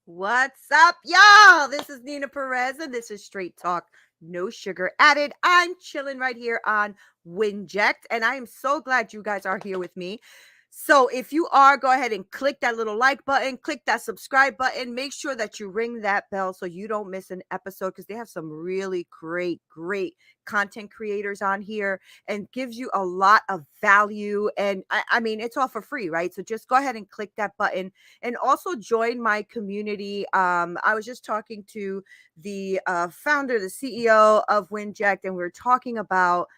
What's up, y'all? This is Neena Perez, and this is Straight Talk, no sugar added. I'm chilling right here on Winject, and I am so glad you guys are here with me. So, if you are, go ahead and click that little like button, click that subscribe button. Make sure that you ring that bell so you don't miss an episode because they have some really great content creators on here and gives you a lot of value. And I mean, it's all for free, right? So, just go ahead and click that button and also join my community. I was just talking to the founder, the CEO of Winject, and we were talking about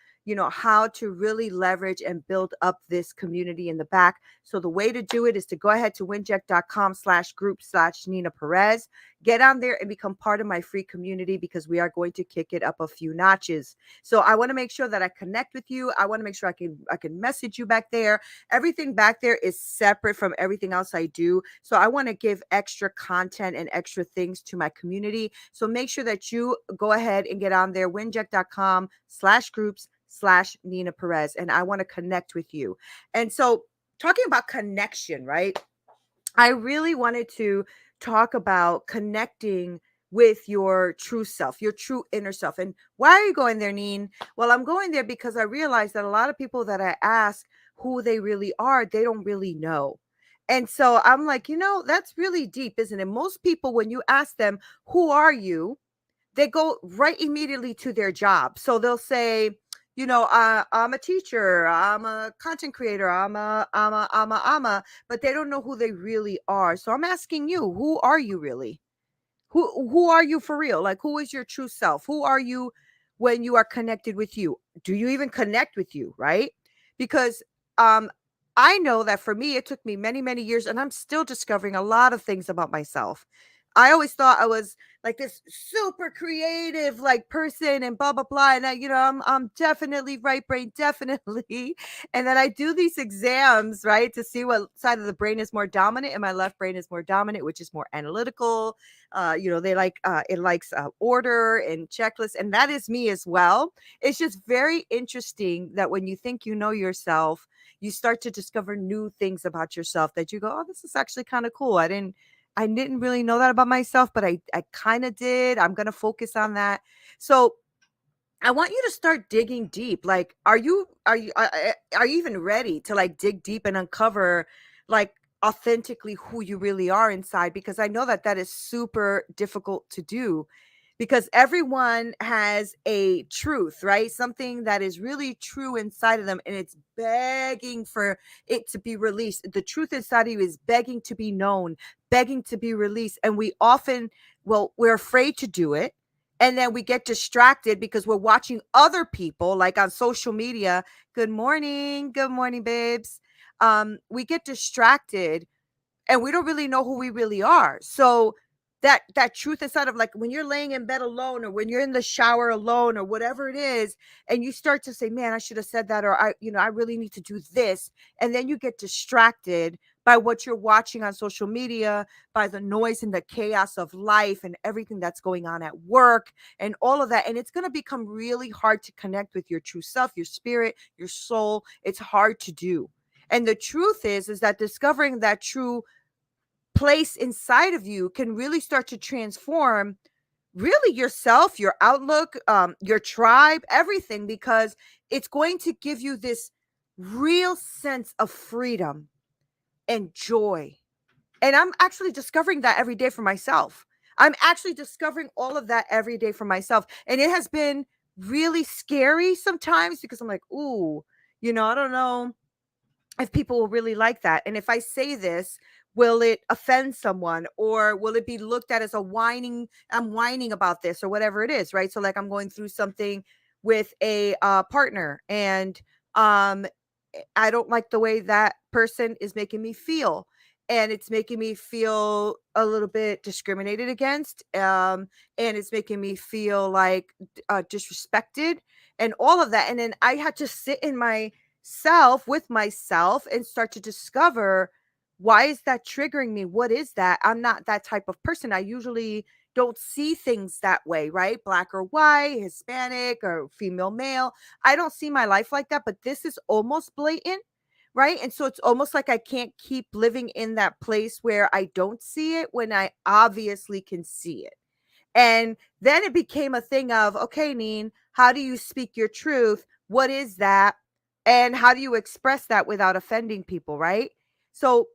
how to really leverage and build up this community in the back. So the way to do it is to go ahead to winject.com/group/Neena Perez. Get on there and become part of my free community because we are going to kick it up a few notches. So I want to make sure that I connect with you. I want to make sure I can message you back there. Everything back there is separate from everything else I do. So I want to give extra content and extra things to my community. So make sure that you go ahead and get on there, winject.com/groups/Neena Perez. And I want to connect with you. And so talking about connection, right? I really wanted to talk about connecting with your true self, your true inner self. And why are you going there, Neen? Well, I'm going there because I realize that a lot of people that I ask who they really are, they don't really know. And so I'm like, that's really deep, isn't it? Most people, when you ask them, who are you? They go right immediately to their job. So they'll say, I'm a teacher, I'm a content creator, but they don't know who they really are. So I'm asking you, who are you really? Who are you for real? Like, who is your true self? Who are you when you are connected with you? Do you even connect with you, right? Because um I know that for me, it took me many, many years, and I'm still discovering a lot of things about myself. I always thought I was like this super creative like person and blah blah blah. And I'm definitely right brain, definitely. And then I do these exams, right, to see what side of the brain is more dominant, and my left brain is more dominant, which is more analytical. They like it likes order and checklists, and that is me as well. It's just very interesting that when you think you know yourself, you start to discover new things about yourself that you go, oh, this is actually kind of cool. I didn't really know that about myself, but I kind of did. I'm going to focus on that. So I want you to start digging deep. Like, are you even ready to like dig deep and uncover like authentically who you really are inside? Because I know that that is super difficult to do because everyone has a truth, right? Something that is really true inside of them and it's begging for it to be released. The truth inside of you is begging to be known, begging to be released. And we often, well, we're afraid to do it, and then we get distracted because we're watching other people like on social media. Good morning. Good morning, babes. We get distracted and we don't really know who we really are. So that truth inside of, like, when you're laying in bed alone or when you're in the shower alone or whatever it is, and you start to say, man, I should have said that, or I really need to do this. And then you get distracted by what you're watching on social media, by the noise and the chaos of life and everything that's going on at work and all of that. And it's going to become really hard to connect with your true self, your spirit, your soul. It's hard to do. And the truth is that discovering that true place inside of you can really start to transform really yourself, your outlook, your tribe, everything, because it's going to give you this real sense of freedom and joy. And I'm actually discovering that every day for myself. I'm actually discovering all of that every day for myself. And it has been really scary sometimes because I'm like, ooh, I don't know if people will really like that. And if I say this, will it offend someone, or will it be looked at as I'm whining about this or whatever it is, right? So like I'm going through something with a partner, and um I don't like the way that person is making me feel. And it's making me feel a little bit discriminated against. And it's making me feel like disrespected and all of that. And then I had to sit in myself with myself and start to discover, why is that triggering me? What is that? I'm not that type of person. I usually don't see things that way, right? Black or white, Hispanic or female, male. I don't see my life like that, but this is almost blatant, right? And so it's almost like I can't keep living in that place where I don't see it when I obviously can see it. And then it became a thing of, okay, Neen, how do you speak your truth? What is that? And how do you express that without offending people, right? So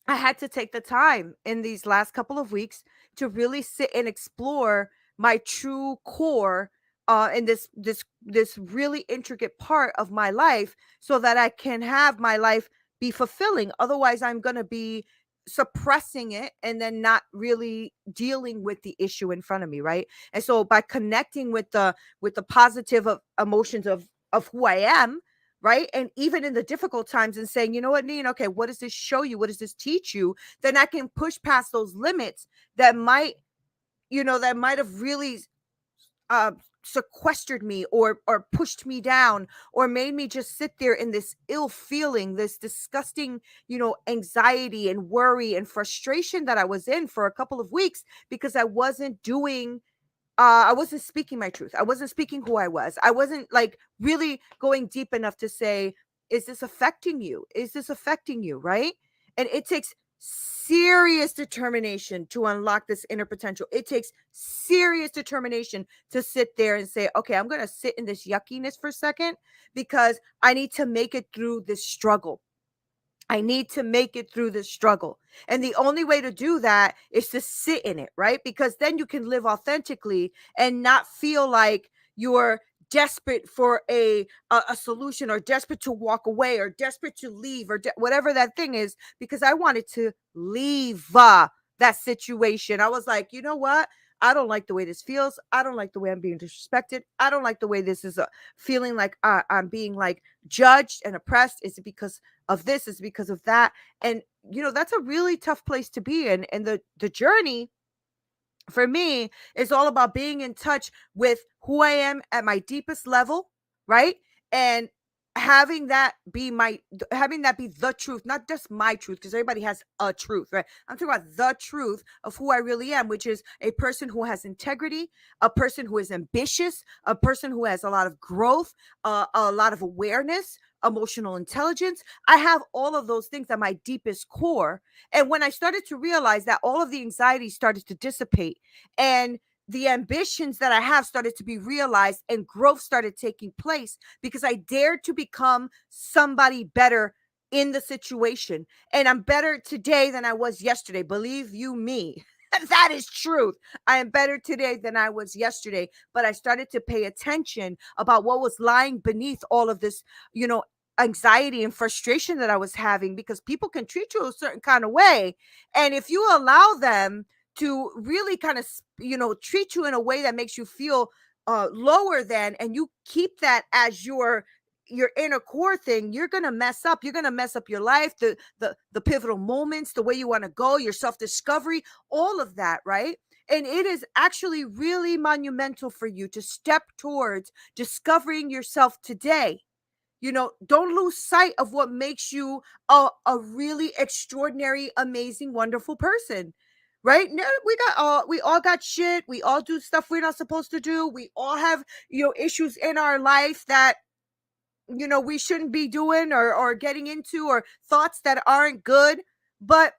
I had to take the time in these last couple of weeks to really sit and explore my true core in this really intricate part of my life so that I can have my life be fulfilling. Otherwise, I'm going to be suppressing it and then not really dealing with the issue in front of me, right? And so by connecting with the positive of emotions of who I am, right? And even in the difficult times and saying, you know what, Neen, okay, what does this show you? What does this teach you? Then I can push past those limits that might, that might have really uh sequestered me or pushed me down or made me just sit there in this ill feeling, this disgusting, anxiety and worry and frustration that I was in for a couple of weeks because I wasn't speaking my truth. I wasn't speaking who I was. I wasn't like really going deep enough to say, is this affecting you? Is this affecting you? Right. And it takes serious determination to unlock this inner potential. It takes serious determination to sit there and say, okay, I'm going to sit in this yuckiness for a second because I need to make it through this struggle. I need to make it through this struggle. And the only way to do that is to sit in it, right? Because then you can live authentically and not feel like you're desperate for a solution or desperate to walk away or desperate to leave or whatever that thing is, because I wanted to leave that situation. I was like, you know what? I don't like the way this feels. I don't like the way I'm being disrespected. I don't like the way this is feeling like I'm being like judged and oppressed. Is it because of this? Is it because of that? And that's a really tough place to be in. And the journey for me is all about being in touch with who I am at my deepest level, right? And having that be the truth, not just my truth, because everybody has a truth, right? I'm talking about the truth of who I really am, which is a person who has integrity, a person who is ambitious, a person who has a lot of growth, a lot of awareness, emotional intelligence. I have all of those things at my deepest core. And when I started to realize that, all of the anxiety started to dissipate and the ambitions that I have started to be realized and growth started taking place because I dared to become somebody better in the situation. And I'm better today than I was yesterday. Believe you me. That is truth. I am better today than I was yesterday. But I started to pay attention about what was lying beneath all of this, anxiety and frustration that I was having, because people can treat you a certain kind of way. And if you allow them to really kind of, treat you in a way that makes you feel lower than, and you keep that as your inner core thing, you're going to mess up. You're going to mess up your life, the pivotal moments, the way you want to go, your self-discovery, all of that, right? And it is actually really monumental for you to step towards discovering yourself today. Don't lose sight of what makes you a really extraordinary, amazing, wonderful person. Right? No, we all got shit. We all do stuff we're not supposed to do. We all have, issues in our life that, we shouldn't be doing or getting into, or thoughts that aren't good. But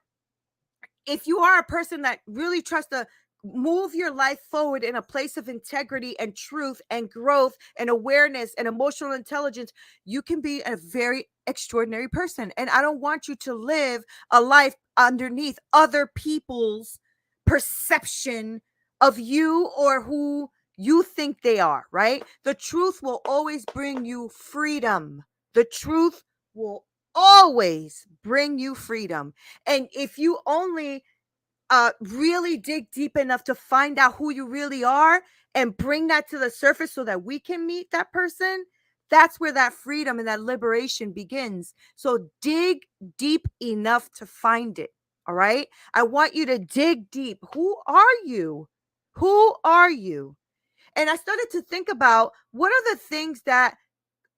if you are a person that really tries to move your life forward in a place of integrity and truth and growth and awareness and emotional intelligence, you can be a very extraordinary person. And I don't want you to live a life underneath other people's perception of you or who you think they are, right? The truth will always bring you freedom. The truth will always bring you freedom. And if you only really dig deep enough to find out who you really are and bring that to the surface so that we can meet that person, that's where that freedom and that liberation begins. So dig deep enough to find it. All right. I want you to dig deep. Who are you? Who are you? And I started to think about, what are the things that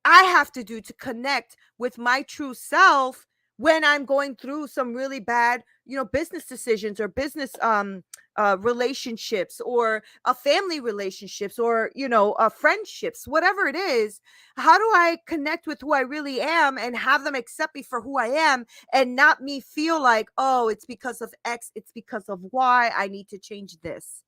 I have to do to connect with my true self when I'm going through some really bad, business decisions or business relationships or family relationships or friendships, whatever it is. How do I connect with who I really am and have them accept me for who I am, and not me feel like, oh, it's because of X, it's because of Y, I need to change this,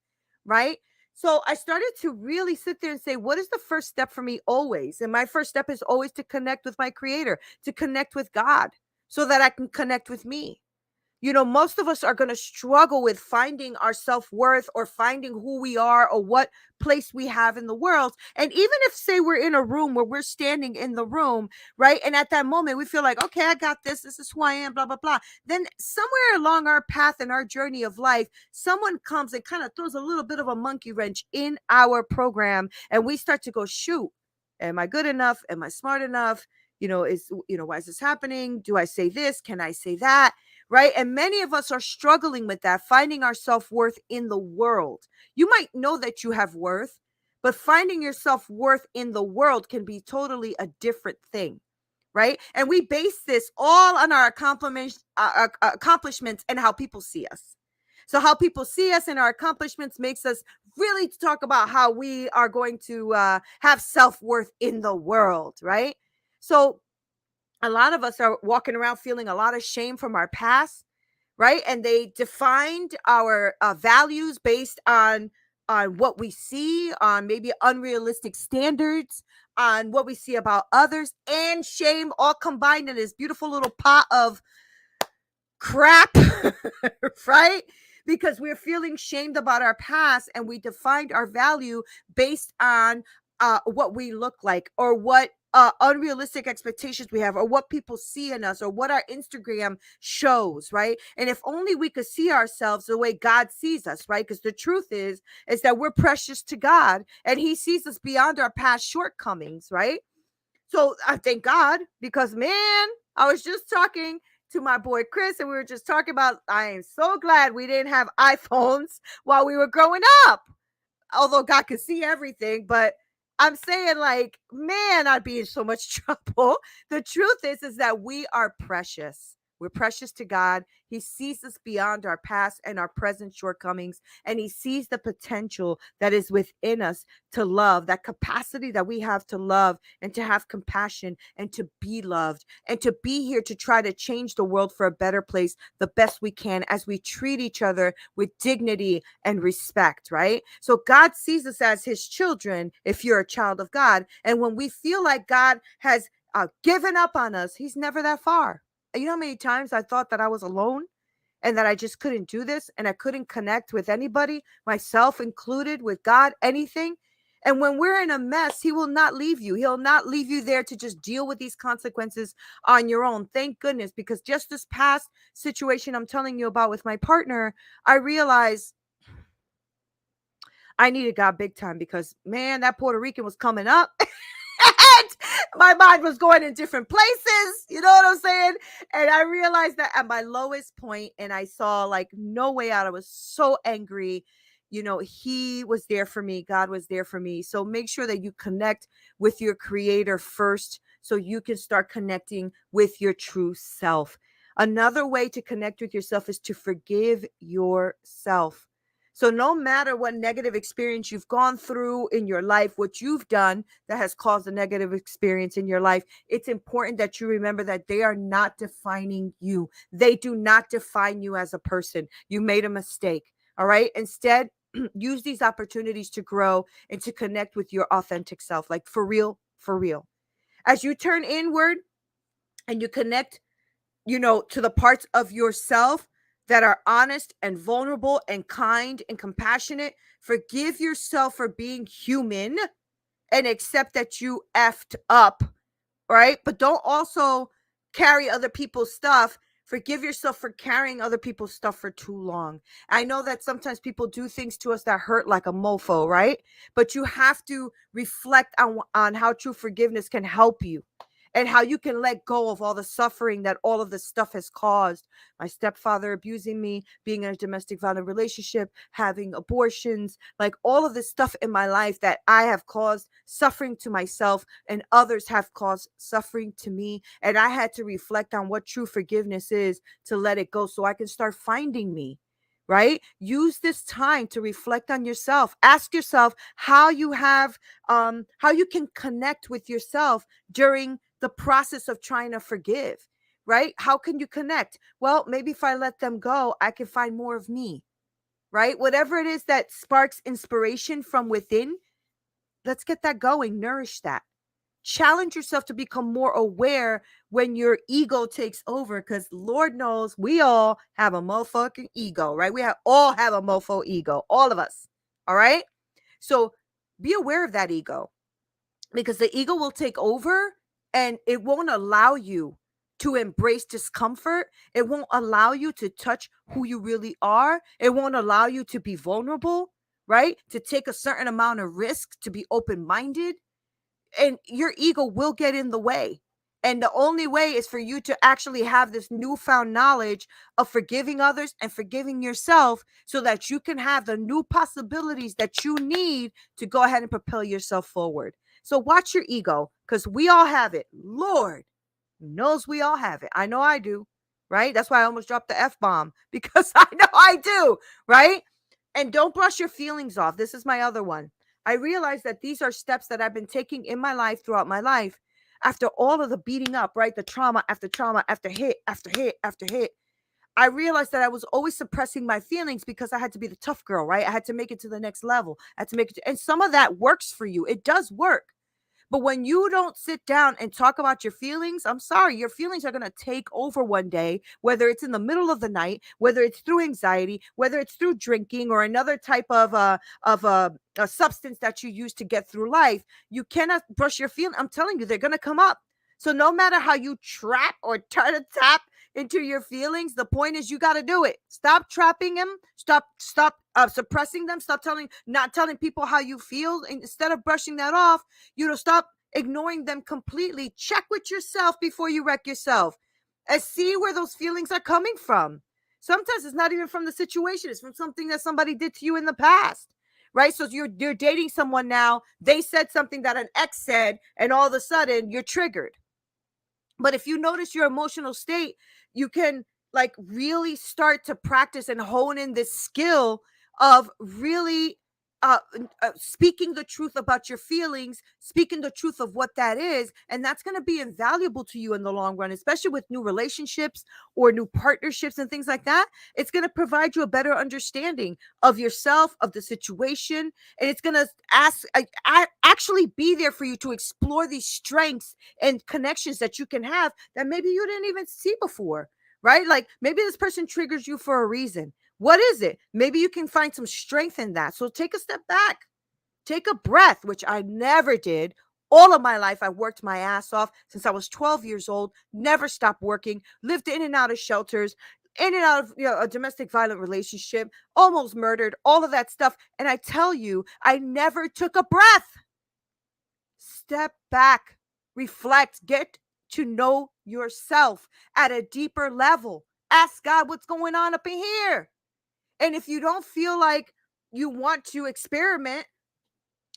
right? So I started to really sit there and say, what is the first step for me always? And my first step is always to connect with my creator, to connect with God, so that I can connect with me. Most of us are going to struggle with finding our self-worth or finding who we are or what place we have in the world. And even if, say, we're in a room where we're standing in the room, right? And at that moment, we feel like, okay, I got this. This is who I am, blah, blah, blah. Then somewhere along our path and our journey of life, someone comes and kind of throws a little bit of a monkey wrench in our program. And we start to go, shoot, am I good enough? Am I smart enough? Why is this happening? Do I say this? Can I say that? Right? And many of us are struggling with that, finding our self-worth in the world. You might know that you have worth, but finding your self-worth in the world can be totally a different thing, right? And we base this all on our accomplishments and how people see us. So how people see us and our accomplishments makes us really talk about how we are going to have self-worth in the world, right? So a lot of us are walking around feeling a lot of shame from our past, right? And they defined our values based on what we see, on maybe unrealistic standards, on what we see about others, and shame all combined in this beautiful little pot of crap, right? Because we're feeling shamed about our past, and we defined our value based on what we look like, or what unrealistic expectations we have, or what people see in us, or what our Instagram shows, right? And if only we could see ourselves the way God sees us, right? Because the truth is that we're precious to God, and He sees us beyond our past shortcomings, right? So I thank God, because man, I was just talking to my boy Chris, and we were just talking about, I am so glad we didn't have iPhones while we were growing up, although God could see everything. But I'm saying, like, man, I'd be in so much trouble. The truth is that we are precious. We're precious to God. He sees us beyond our past and our present shortcomings, and He sees the potential that is within us to love, that capacity that we have to love and to have compassion and to be loved and to be here to try to change the world for a better place the best we can, as we treat each other with dignity and respect, right? So God sees us as His children if you're a child of God. And when we feel like God has given up on us, He's never that far. You know how many times I thought that I was alone and that I just couldn't do this and I couldn't connect with anybody, myself included, with God, anything. And when we're in a mess, He will not leave you. He'll not leave you there to just deal with these consequences on your own. Thank goodness, because just this past situation I'm telling you about with my partner, I realized I needed God big time, because man, that Puerto Rican was coming up. And my mind was going in different places. You know what I'm saying? And I realized that at my lowest point, and I saw like no way out. I was so angry. He was there for me. God was there for me. So make sure that you connect with your creator first, so you can start connecting with your true self. Another way to connect with yourself is to forgive yourself. So no matter what negative experience you've gone through in your life, what you've done that has caused a negative experience in your life, it's important that you remember that they are not defining you. They do not define you as a person. You made a mistake. All right. Instead, use these opportunities to grow and to connect with your authentic self, like for real, for real. As you turn inward and you connect, to the parts of yourself that are honest and vulnerable and kind and compassionate, forgive yourself for being human and accept that you effed up, right? But don't also carry other people's stuff. Forgive yourself for carrying other people's stuff for too long. I know that sometimes people do things to us that hurt like a mofo, right? But you have to reflect on how true forgiveness can help you. and how you can let go of all the suffering that all of this stuff has caused. My stepfather abusing me, being in a domestic violent relationship, having abortions, like all of this stuff in my life that I have caused suffering to myself and others have caused suffering to me. And I had to reflect on what true forgiveness is to let it go so I can start finding me. Right? Use this time to reflect on yourself. Ask yourself how you have how you can connect with yourself during the process of trying to forgive, right? How can you connect? Well, maybe if I let them go, I can find more of me, right? Whatever it is that sparks inspiration from within, let's get that going, nourish that. Challenge yourself to become more aware when your ego takes over, because Lord knows we all have a motherfucking ego, right? All have a mofo ego, all of us. All right. So be aware of that ego, because the ego will take over and it won't allow you to embrace discomfort. It won't allow you to touch who you really are. It won't allow you to be vulnerable, right? To take a certain amount of risk, to be open-minded, and your ego will get in the way. And the only way is for you to actually have this newfound knowledge of forgiving others and forgiving yourself, so that you can have the new possibilities that you need to go ahead and propel yourself forward. So watch your ego, because we all have it. Lord knows we all have it. I know I do, right? That's why I almost dropped the F-bomb, because I know I do, right? And don't brush your feelings off. This is my other one. I realize that these are steps that I've been taking in my life throughout my life after all of the beating up, right? The trauma after hit after hit after hit. I realized that I was always suppressing my feelings because I had to be the tough girl, right? I had to make it to the next level. I had to make it and some of that works for you. It does work. But when you don't sit down and talk about your feelings, I'm sorry, your feelings are going to take over one day, whether it's in the middle of the night, whether it's through anxiety, whether it's through drinking or another type of a substance that you use to get through life. You cannot brush your feelings. I'm telling you, they're going to come up. So no matter how you trap or try to tap into your feelings, the point is you got to do it. Stop trapping them. Stop suppressing them. Stop not telling people how you feel. Instead of brushing that off, stop ignoring them completely. Check with yourself before you wreck yourself and see where those feelings are coming from. Sometimes it's not even from the situation. It's from something that somebody did to you in the past, right? So you're dating someone now. They said something that an ex said, and all of a sudden you're triggered. But if you notice your emotional state, you can like really start to practice and hone in this skill of really speaking the truth about your feelings, speaking the truth of what that is. And that's going to be invaluable to you in the long run, especially with new relationships or new partnerships and things like that. It's going to provide you a better understanding of yourself, of the situation. And it's going to actually be there for you to explore these strengths and connections that you can have that maybe you didn't even see before, right? Like maybe this person triggers you for a reason. What is it? Maybe you can find some strength in that. So take a step back, take a breath, which I never did. All of my life, I worked my ass off since I was 12 years old, never stopped working, lived in and out of shelters, in and out of a domestic violent relationship, almost murdered, all of that stuff. And I tell you, I never took a breath. Step back, reflect, get to know yourself at a deeper level. Ask God what's going on up in here. And if you don't feel like you want to experiment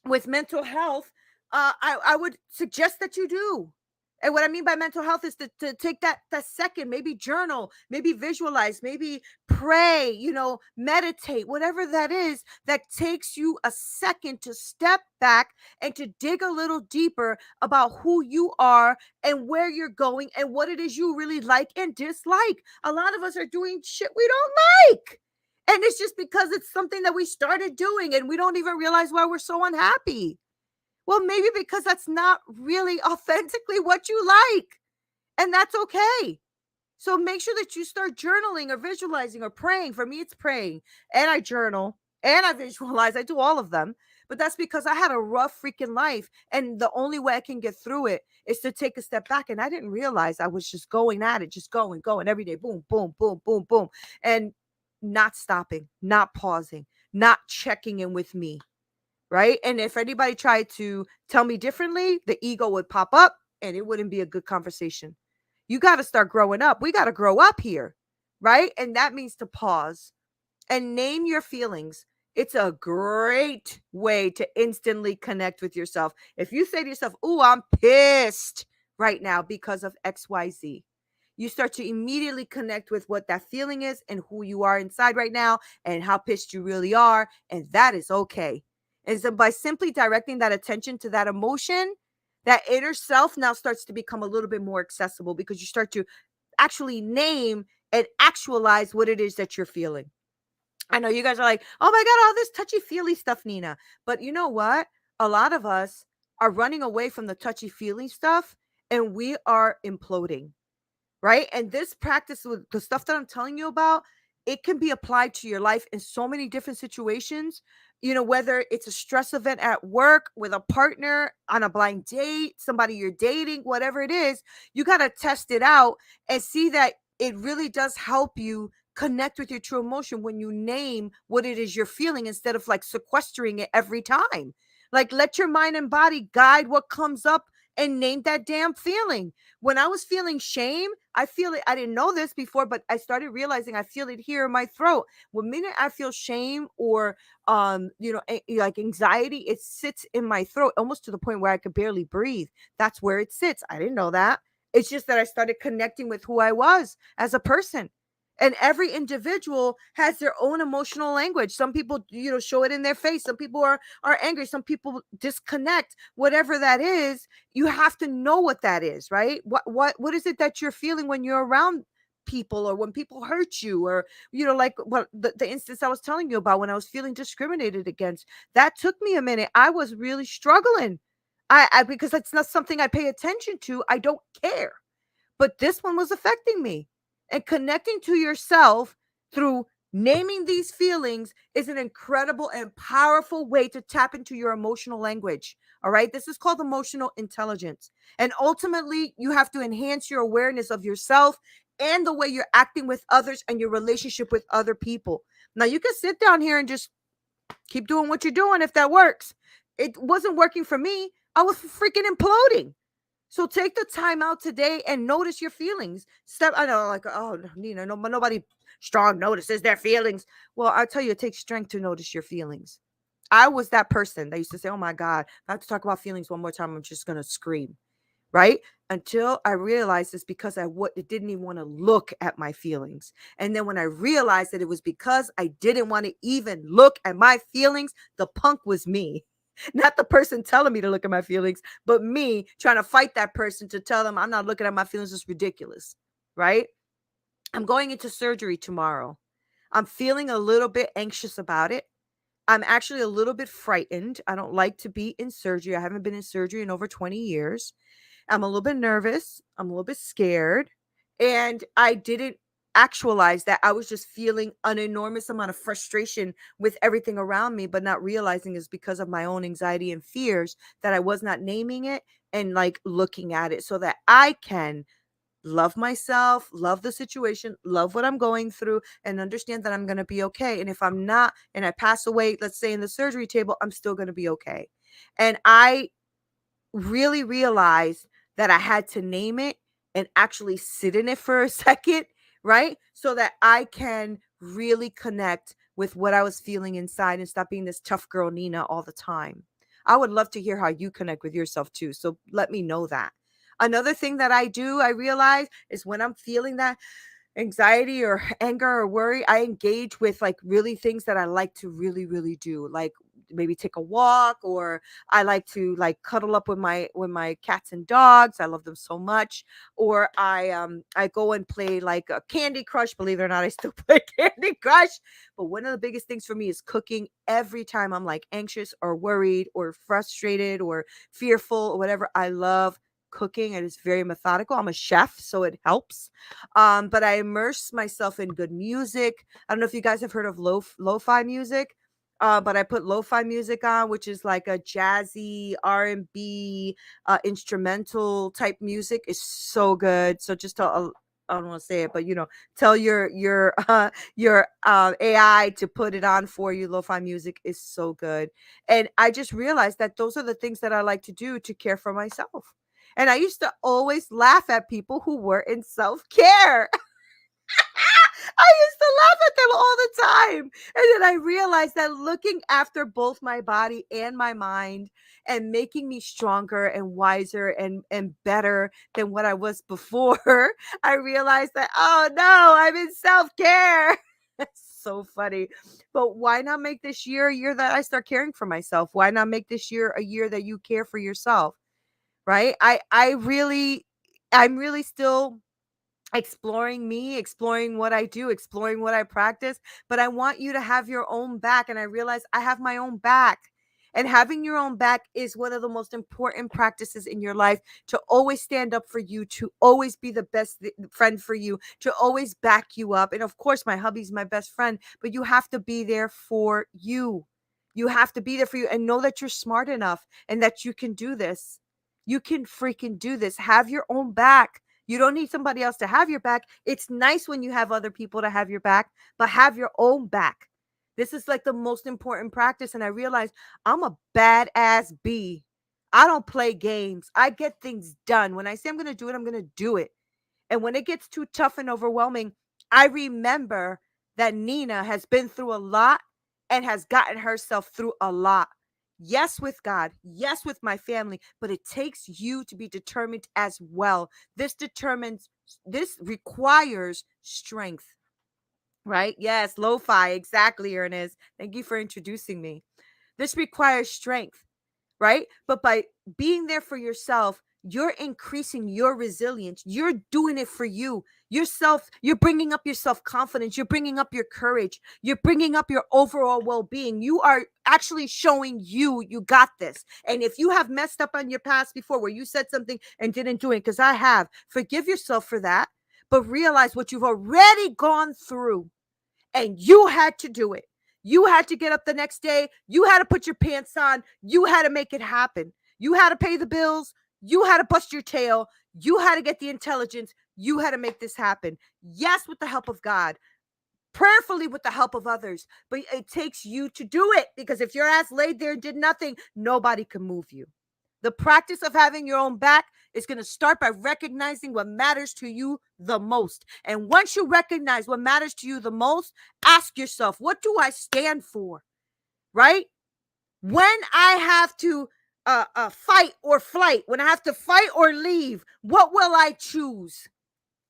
with mental health, I would suggest that you do. And what I mean by mental health is to take that second, maybe journal, maybe visualize, maybe pray, meditate, whatever that is, that takes you a second to step back and to dig a little deeper about who you are and where you're going and what it is you really like and dislike. A lot of us are doing shit we don't like. And it's just because it's something that we started doing and we don't even realize why we're so unhappy. Well, maybe because that's not really authentically what you like. And that's okay. So make sure that you start journaling or visualizing or praying. For me, it's praying. And I journal and I visualize. I do all of them. But that's because I had a rough freaking life. And the only way I can get through it is to take a step back. And I didn't realize I was just going at it, just going every day. Boom, boom, boom, boom, boom. And not stopping, not pausing, not checking in with me, right? And if anybody tried to tell me differently, the ego would pop up and it wouldn't be a good conversation. You got to start growing up. We got to grow up here, right? And that means to pause and name your feelings. It's a great way to instantly connect with yourself. If you say to yourself, "Ooh, I'm pissed right now because of XYZ," you start to immediately connect with what that feeling is and who you are inside right now and how pissed you really are. And that is okay. And so by simply directing that attention to that emotion, that inner self now starts to become a little bit more accessible because you start to actually name and actualize what it is that you're feeling. I know you guys are like, "Oh my God, all this touchy-feely stuff, Neena." But you know what? A lot of us are running away from the touchy-feely stuff and we are imploding, right? And this practice with the stuff that I'm telling you about, it can be applied to your life in so many different situations. Whether it's a stress event at work, with a partner, on a blind date, somebody you're dating, whatever it is, you got to test it out and see that it really does help you connect with your true emotion when you name what it is you're feeling instead of like sequestering it every time. Like, let your mind and body guide what comes up and name that damn feeling. When I was feeling shame, I feel it. I didn't know this before, but I started realizing I feel it here in my throat. When minute I feel shame or like anxiety, it sits in my throat almost to the point where I could barely breathe. That's where it sits. I didn't know that. It's just that I started connecting with who I was as a person. And every individual has their own emotional language. Some people, show it in their face. Some people are angry. Some people disconnect. Whatever that is, you have to know what that is, right? What is it that you're feeling when you're around people or when people hurt you, or like what the instance I was telling you about when I was feeling discriminated against. That took me a minute. I was really struggling. I because it's not something I pay attention to. I don't care. But this one was affecting me. And connecting to yourself through naming these feelings is an incredible and powerful way to tap into your emotional language. All right. This is called emotional intelligence. And ultimately, you have to enhance your awareness of yourself and the way you're acting with others and your relationship with other people. Now, you can sit down here and just keep doing what you're doing if that works. It wasn't working for me. I was freaking imploding. So take the time out today and notice your feelings. I know, like, oh, Neena, no, nobody strong notices their feelings. Well, I'll tell you, it takes strength to notice your feelings. I was that person that used to say, "Oh my God, if I have to talk about feelings one more time, I'm just going to scream." Right? Until I realized it's because it didn't even want to look at my feelings. And then when I realized that it was because I didn't want to even look at my feelings, the punk was me. Not the person telling me to look at my feelings, but me trying to fight that person to tell them I'm not looking at my feelings. It's ridiculous, right? I'm going into surgery tomorrow. I'm feeling a little bit anxious about it. I'm actually a little bit frightened. I don't like to be in surgery. I haven't been in surgery in over 20 years. I'm a little bit nervous. I'm a little bit scared. And I didn't actualize that. I was just feeling an enormous amount of frustration with everything around me, but not realizing it's because of my own anxiety and fears that I was not naming it and like looking at it so that I can love myself, love the situation, love what I'm going through, and understand that I'm going to be okay. And if I'm not, and I pass away, let's say in the surgery table, I'm still going to be okay. And I really realized that I had to name it and actually sit in it for a second, right? So that I can really connect with what I was feeling inside and stop being this tough girl Neena all the time. I would love to hear how you connect with yourself too. So let me know that. Another thing that I realize is when I'm feeling that anxiety or anger or worry, I engage with like really things that I like to really, really do. Like maybe take a walk, or I like to like cuddle up with my cats and dogs. I love them so much. Or I go and play like a Candy Crush. Believe it or not, I still play Candy Crush. But one of the biggest things for me is cooking. Every time I'm like anxious or worried or frustrated or fearful or whatever, I love cooking, and it's very methodical. I'm a chef, so it helps. But I immerse myself in good music. I don't know if you guys have heard of lo-fi music. But I put lo-fi music on, which is like a jazzy R&B instrumental type music. It's so good. So just tell, I don't want to say it, but tell your AI to put it on for you. Lo-fi music is so good. And I just realized that those are the things that I like to do to care for myself. And I used to always laugh at people who were in self-care. I used to laugh at them all the time. And then I realized that looking after both my body and my mind and making me stronger and wiser and better than what I was before, I realized that, oh no, I'm in self-care. That's so funny. But why not make this year a year that I start caring for myself? Why not make this year a year that you care for yourself? Right? I'm really still exploring me, exploring what I do, exploring what I practice, but I want you to have your own back. And I realize I have my own back. And having your own back is one of the most important practices in your life, to always stand up for you, to always be the best friend for you, to always back you up. And of course, my hubby's my best friend, but you have to be there for you. You have to be there for you and know that you're smart enough and that you can do this. You can freaking do this. Have your own back. You don't need somebody else to have your back. It's nice when you have other people to have your back, but have your own back. This is like the most important practice. And I realized I'm a badass bee. I don't play games. I get things done. When I say I'm going to do it, I'm going to do it. And when it gets too tough and overwhelming, I remember that Neena has been through a lot and has gotten herself through a lot. Yes, with God, yes, with my family, but it takes you to be determined as well. This requires strength, right? Yes, lo-fi, exactly, Ernest. Thank you for introducing me. This requires strength, right? But by being there for yourself, you're increasing your resilience. You're doing it for you. Yourself, you're bringing up your self-confidence. You're bringing up your courage. You're bringing up your overall well-being. You are actually showing you got this. And if you have messed up on your past before where you said something and didn't do it, because I have, forgive yourself for that, but realize what you've already gone through and you had to do it. You had to get up the next day. You had to put your pants on. You had to make it happen. You had to pay the bills. You had to bust your tail. You had to get the intelligence. You had to make this happen. Yes, with the help of God, prayerfully with the help of others, but it takes you to do it, because if your ass laid there and did nothing, nobody can move you. The practice of having your own back is going to start by recognizing what matters to you the most. And once you recognize what matters to you the most, ask yourself, what do I stand for? Right? When I have to fight or flight, when I have to fight or leave, what will I choose?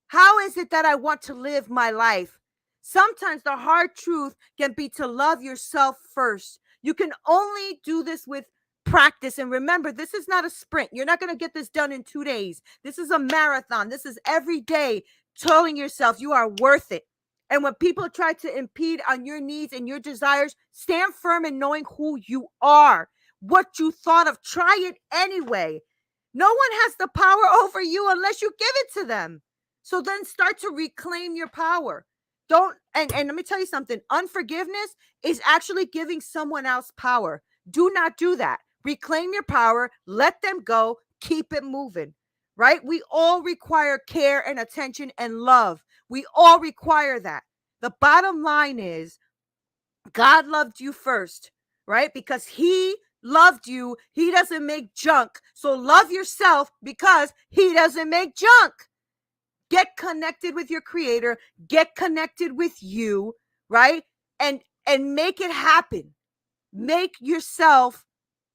How is it that I want to live my life? Sometimes the hard truth can be to love yourself first. You can only do this with practice. And remember, this is not a sprint. You're not going to get this done in 2 days. This is a marathon. This is every day telling yourself you are worth it. And when people try to impede on your needs and your desires, stand firm in knowing who you are, what you thought of. Try it anyway. No one has the power over you unless you give it to them. So then start to reclaim your power. Don't, and let me tell you something, unforgiveness is actually giving someone else power. Do not do that. Reclaim your power, let them go, keep it moving, right? We all require care and attention and love. We all require that. The bottom line is God loved you first, right? Because he loved you. He doesn't make junk. So love yourself because he doesn't make junk. Get connected with your creator, get connected with you, right? And make it happen. Make yourself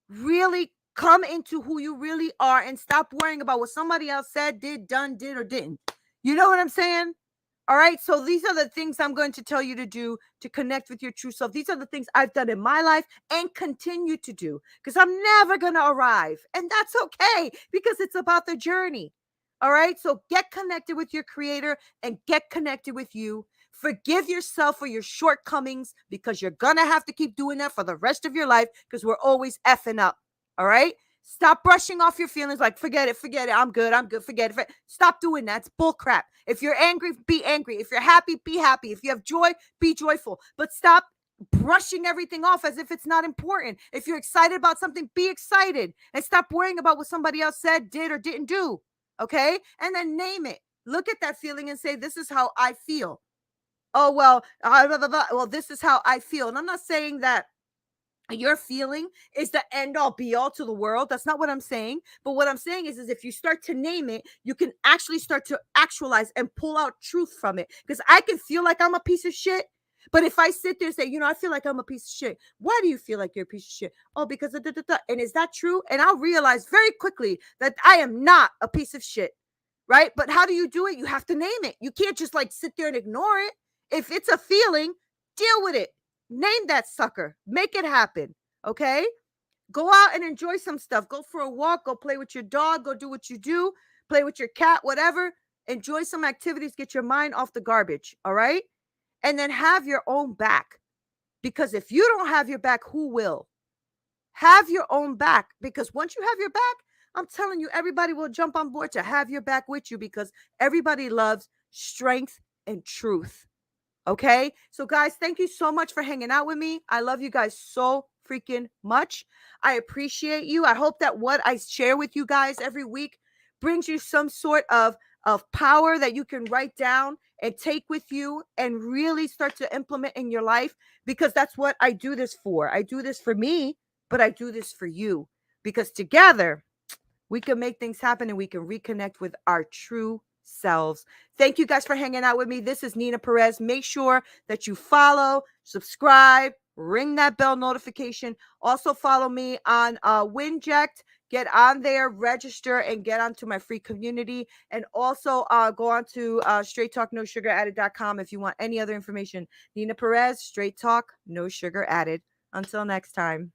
really come into who you really are and stop worrying about what somebody else said, did, done, did, or didn't. You know what I'm saying? All right. So these are the things I'm going to tell you to do to connect with your true self. These are the things I've done in my life and continue to do, because I'm never going to arrive. And that's okay, because it's about the journey. All right. So get connected with your creator and get connected with you. Forgive yourself for your shortcomings, because you're going to have to keep doing that for the rest of your life, because we're always effing up. All right. Stop brushing off your feelings like, forget it, I'm good, forget it. Stop doing that. It's bull crap. If you're angry, be angry. If you're happy, be happy. If you have joy, be joyful. But stop brushing everything off as if it's not important. If you're excited about something, be excited. And stop worrying about what somebody else said, did, or didn't do. Okay? And then name it. Look at that feeling and say, this is how I feel. Oh, well, well, this is how I feel. And I'm not saying that your feeling is the end all be all to the world. That's not what I'm saying. But what I'm saying is if you start to name it, you can actually start to actualize and pull out truth from it. Because I can feel like I'm a piece of shit. But if I sit there and say, I feel like I'm a piece of shit. Why do you feel like you're a piece of shit? Oh, because of da. And is that true? And I'll realize very quickly that I am not a piece of shit. Right? But how do you do it? You have to name it. You can't just like sit there and ignore it. If it's a feeling, deal with it. Name that sucker. Make it happen. Okay? Go out and enjoy some stuff. Go for a walk. Go play with your dog. Go do what you do. Play with your cat, whatever. Enjoy some activities. Get your mind off the garbage. All right? And then have your own back. Because if you don't have your back, who will? Have your own back. Because once you have your back, I'm telling you, everybody will jump on board to have your back with you because everybody loves strength and truth. Okay. So, guys, thank you so much for hanging out with me. I love you guys so freaking much. I appreciate you. I hope that what I share with you guys every week brings you some sort of power that you can write down and take with you and really start to implement in your life, because that's what I do this for. I do this for me, but I do this for you because together we can make things happen and we can reconnect with our true selves. Thank you guys for hanging out with me. This is Neena Perez. Make sure that you follow, subscribe, ring that bell notification. Also follow me on Winject. Get on there, register, and get onto my free community. And also go on to straighttalknosugar.com if you want any other information. Neena Perez, Straight Talk, No Sugar Added. Until next time.